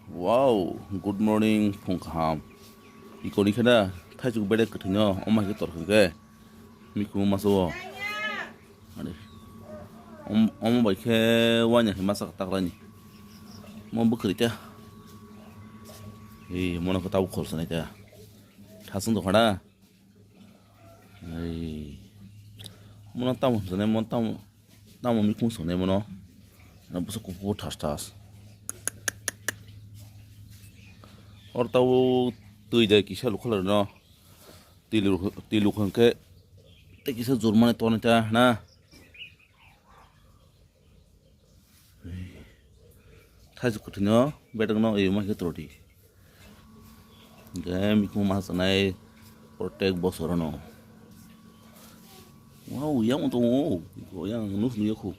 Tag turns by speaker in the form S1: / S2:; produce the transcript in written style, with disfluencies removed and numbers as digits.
S1: Wow, good morning, Pongkham. Ikoni kada thaijuk bede kthino oma ke tor ke miku maso ani om bai ke wanya ke masak takrani mo bukri ta mono ko taw khol sanai ta thasung to khada mono tam sanai mon tam miku sanai mono na buso ko thas thas or taw tui da kisa lukhala no tilu khan ke te kisa jurmane to na ta na thaijuk kthino bedang no ma ke troti miku mas sanai protek bosoro no wow yang untuk yang nus nu yaku